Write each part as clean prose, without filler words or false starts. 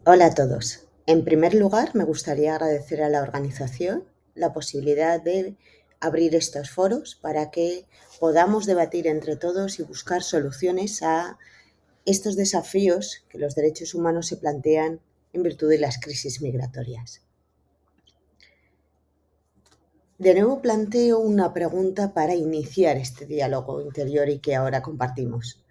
Hola a todos. En primer lugar, me gustaría agradecer a la organización la posibilidad de abrir estos foros para que podamos debatir entre todos y buscar soluciones a estos desafíos que los derechos humanos se plantean en virtud de las crisis migratorias. De nuevo planteo una pregunta para iniciar este diálogo interior y que ahora compartimos.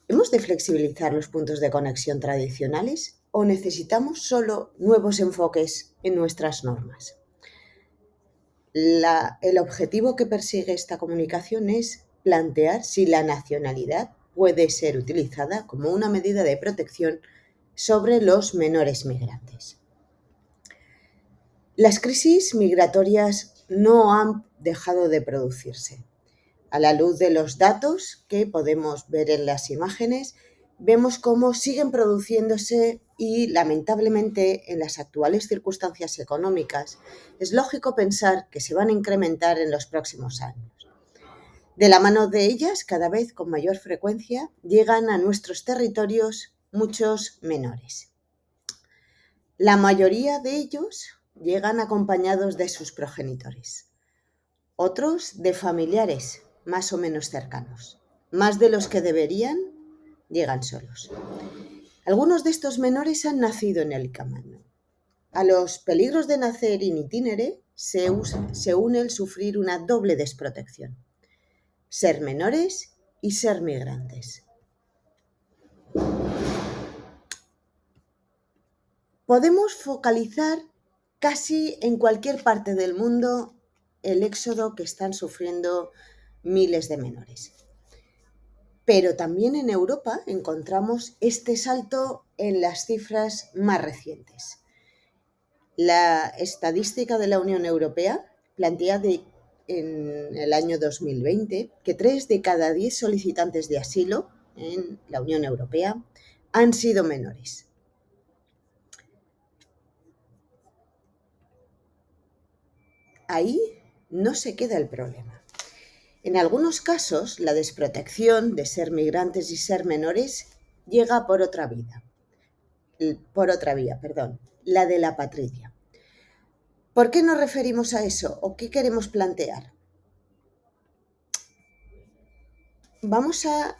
¿Hemos de flexibilizar los puntos de conexión tradicionales o necesitamos solo nuevos enfoques en nuestras normas? El objetivo que persigue esta comunicación es plantear si la nacionalidad puede ser utilizada como una medida de protección sobre los menores migrantes. Las crisis migratorias no han dejado de producirse. A la luz de los datos que podemos ver en las imágenes, vemos cómo siguen produciéndose y, lamentablemente, en las actuales circunstancias económicas, es lógico pensar que se van a incrementar en los próximos años. De la mano de ellas, cada vez con mayor frecuencia, llegan a nuestros territorios muchos menores. La mayoría de ellos llegan acompañados de sus progenitores, otros de familiares más o menos cercanos. Más de los que deberían llegan solos. Algunos de estos menores han nacido en el camino. A los peligros de nacer in itinere se une el sufrir una doble desprotección: ser menores y ser migrantes. Podemos focalizar casi en cualquier parte del mundo el éxodo que están sufriendo miles de menores. Pero también en Europa encontramos este salto en las cifras más recientes. La estadística de la Unión Europea plantea en el año 2020 que 3 de cada 10 solicitantes de asilo en la Unión Europea han sido menores. Ahí no se queda el problema. En algunos casos, la desprotección de ser migrantes y ser menores llega por otra vía, la de la patria. ¿Por qué nos referimos a eso o qué queremos plantear? Vamos a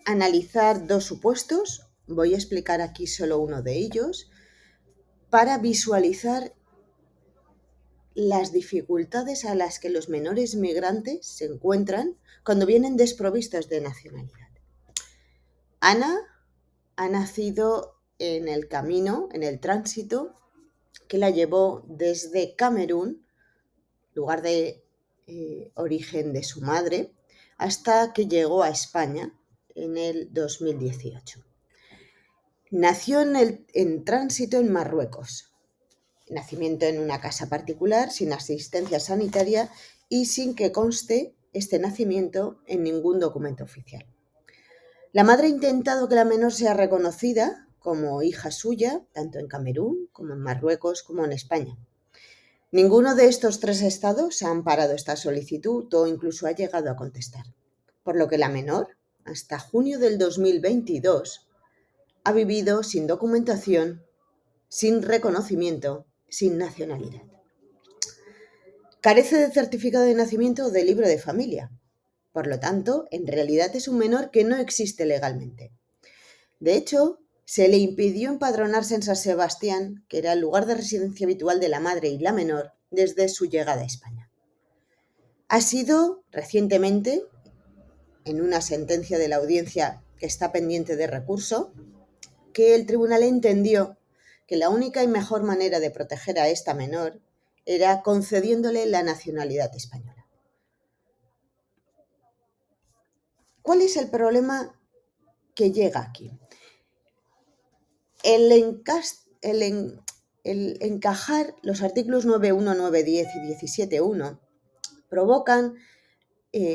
analizar dos supuestos, voy a explicar aquí solo uno de ellos, para visualizar las dificultades a las que los menores migrantes se encuentran cuando vienen desprovistos de nacionalidad. Ana ha nacido en el camino, en el tránsito que la llevó desde Camerún, lugar de origen de su madre, hasta que llegó a España en el 2018. Nació en tránsito en Marruecos. Nacimiento en una casa particular, sin asistencia sanitaria y sin que conste este nacimiento en ningún documento oficial. La madre ha intentado que la menor sea reconocida como hija suya, tanto en Camerún como en Marruecos como en España. Ninguno de estos tres estados ha amparado esta solicitud o incluso ha llegado a contestar, por lo que la menor, hasta junio del 2022, ha vivido sin documentación, sin reconocimiento, sin nacionalidad. Carece de certificado de nacimiento o de libro de familia. Por lo tanto, en realidad es un menor que no existe legalmente. De hecho, se le impidió empadronarse en San Sebastián, que era el lugar de residencia habitual de la madre y la menor, desde su llegada a España. Ha sido recientemente, en una sentencia de la audiencia que está pendiente de recurso, que el tribunal entendió que la única y mejor manera de proteger a esta menor era concediéndole la nacionalidad española. ¿Cuál es el problema que llega aquí? El encajar los artículos 9.1, 9.10 y 17.1 provocan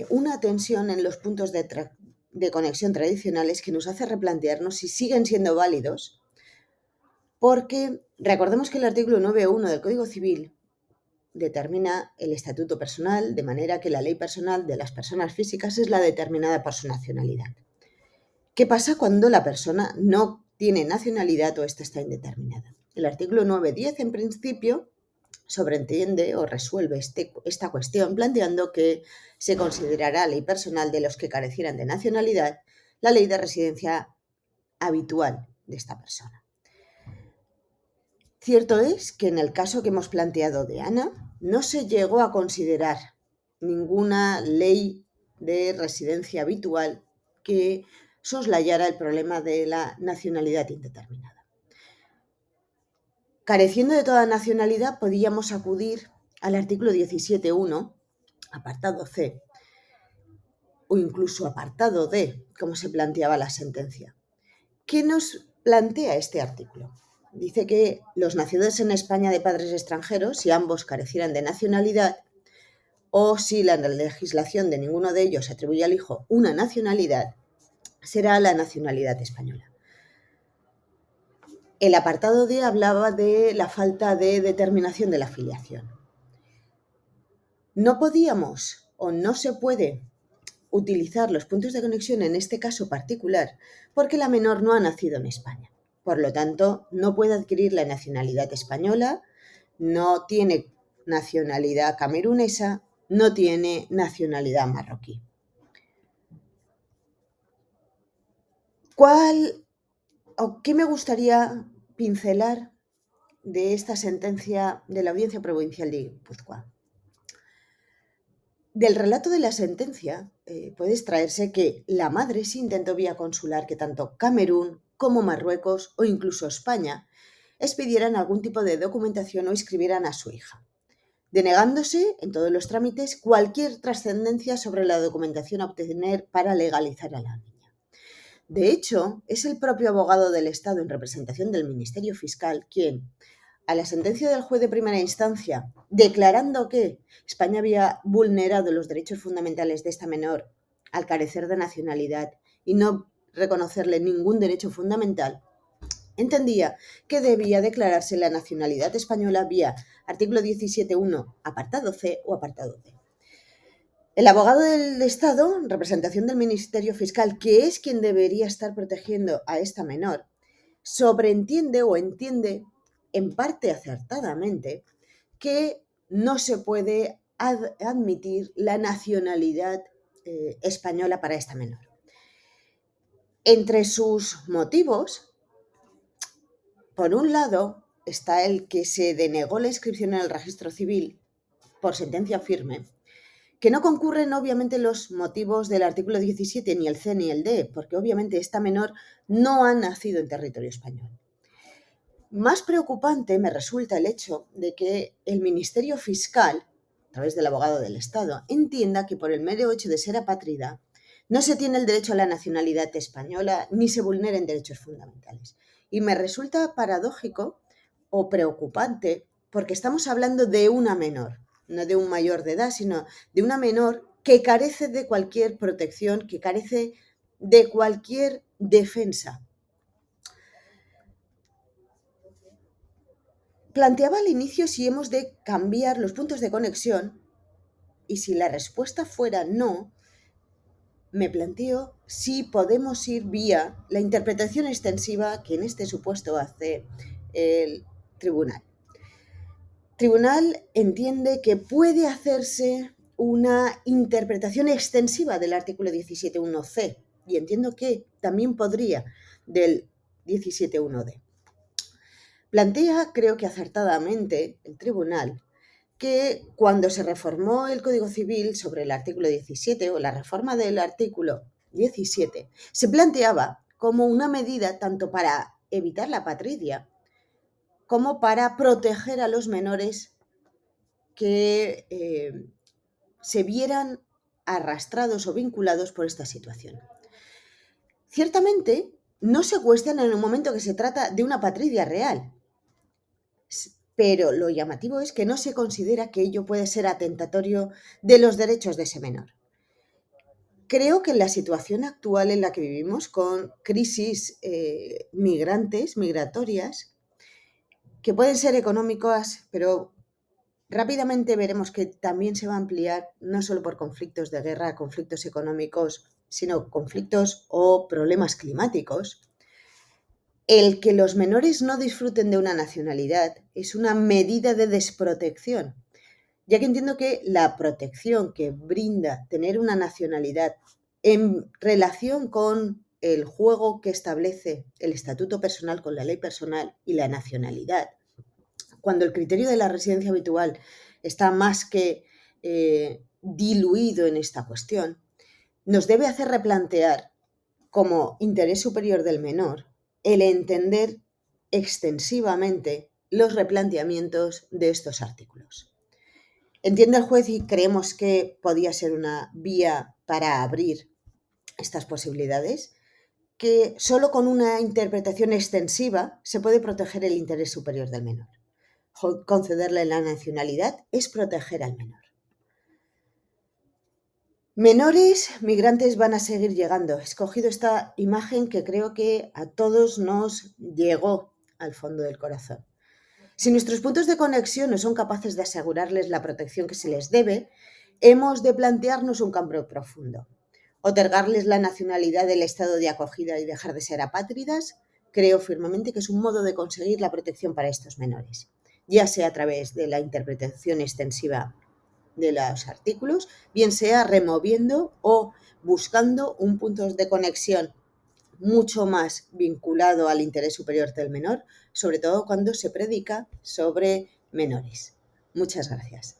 una tensión en los puntos de conexión tradicionales que nos hace replantearnos si siguen siendo válidos, porque recordemos que el artículo 9.1 del Código Civil determina el estatuto personal, de manera que la ley personal de las personas físicas es la determinada por su nacionalidad. ¿Qué pasa cuando la persona no tiene nacionalidad o esta está indeterminada. El artículo 9.10, en principio, sobreentiende o resuelve esta cuestión planteando que se considerará ley personal de los que carecieran de nacionalidad la ley de residencia habitual de esta persona. Cierto es que en el caso que hemos planteado de Ana, no se llegó a considerar ninguna ley de residencia habitual que soslayara el problema de la nacionalidad indeterminada. Careciendo de toda nacionalidad, podíamos acudir al artículo 17.1, apartado C, o incluso apartado D, como se planteaba la sentencia. ¿Qué nos plantea este artículo? Dice que los nacidos en España de padres extranjeros, si ambos carecieran de nacionalidad, o si la legislación de ninguno de ellos atribuye al hijo una nacionalidad, será la nacionalidad española. El apartado D hablaba de la falta de determinación de la filiación. No podíamos o no se puede utilizar los puntos de conexión en este caso particular porque la menor no ha nacido en España. Por lo tanto, no puede adquirir la nacionalidad española, no tiene nacionalidad camerunesa, no tiene nacionalidad marroquí. ¿Qué me gustaría pincelar de esta sentencia de la Audiencia Provincial de Guipúzcoa? Del relato de la sentencia puede extraerse que la madre sí intentó vía consular que tanto Camerún como Marruecos o incluso España expidieran algún tipo de documentación o inscribieran a su hija, denegándose en todos los trámites cualquier trascendencia sobre la documentación a obtener para legalizar a la niña. De hecho, es el propio abogado del Estado en representación del Ministerio Fiscal quien, a la sentencia del juez de primera instancia, declarando que España había vulnerado los derechos fundamentales de esta menor al carecer de nacionalidad y no reconocerle ningún derecho fundamental, entendía que debía declararse la nacionalidad española vía artículo 17.1, apartado C o apartado D. El abogado del Estado, en representación del Ministerio Fiscal, que es quien debería estar protegiendo a esta menor, sobreentiende o entiende, en parte acertadamente, que no se puede admitir la nacionalidad española para esta menor. Entre sus motivos, por un lado, está el que se denegó la inscripción en el registro civil por sentencia firme, que no concurren obviamente los motivos del artículo 17, ni el C ni el D, porque obviamente esta menor no ha nacido en territorio español. Más preocupante me resulta el hecho de que el Ministerio Fiscal, a través del abogado del Estado, entienda que por el mero hecho de ser apátrida no se tiene el derecho a la nacionalidad española ni se vulneren derechos fundamentales. Y me resulta paradójico o preocupante porque estamos hablando de una menor, no de un mayor de edad, sino de una menor que carece de cualquier protección, que carece de cualquier defensa. Planteaba al inicio si hemos de cambiar los puntos de conexión y si la respuesta fuera no, me planteo si podemos ir vía la interpretación extensiva que en este supuesto hace el tribunal. El tribunal entiende que puede hacerse una interpretación extensiva del artículo 17.1c y entiendo que también podría del 17.1d. Plantea, creo que acertadamente, el tribunal que cuando se reformó el Código Civil sobre el artículo 17 o la reforma del artículo 17, se planteaba como una medida tanto para evitar la apatridia como para proteger a los menores que se vieran arrastrados o vinculados por esta situación. Ciertamente, no se cuestiona en un momento que se trata de una apatridia real, pero lo llamativo es que no se considera que ello puede ser atentatorio de los derechos de ese menor. Creo que en la situación actual en la que vivimos, con crisis migratorias, que pueden ser económicas, pero rápidamente veremos que también se va a ampliar no solo por conflictos de guerra, conflictos económicos, sino conflictos o problemas climáticos. El que los menores no disfruten de una nacionalidad es una medida de desprotección, ya que entiendo que la protección que brinda tener una nacionalidad en relación con el juego que establece el estatuto personal con la ley personal y la nacionalidad, cuando el criterio de la residencia habitual está más que diluido en esta cuestión, nos debe hacer replantear como interés superior del menor el entender extensivamente los replanteamientos de estos artículos. Entiende el juez y creemos que podía ser una vía para abrir estas posibilidades, que solo con una interpretación extensiva se puede proteger el interés superior del menor. Concederle la nacionalidad es proteger al menor. Menores migrantes van a seguir llegando. He escogido esta imagen que creo que a todos nos llegó al fondo del corazón. Si nuestros puntos de conexión no son capaces de asegurarles la protección que se les debe, hemos de plantearnos un cambio profundo. Otorgarles la nacionalidad del estado de acogida y dejar de ser apátridas, creo firmemente que es un modo de conseguir la protección para estos menores, ya sea a través de la interpretación extensiva de los artículos, bien sea removiendo o buscando un punto de conexión mucho más vinculado al interés superior del menor, sobre todo cuando se predica sobre menores. Muchas gracias.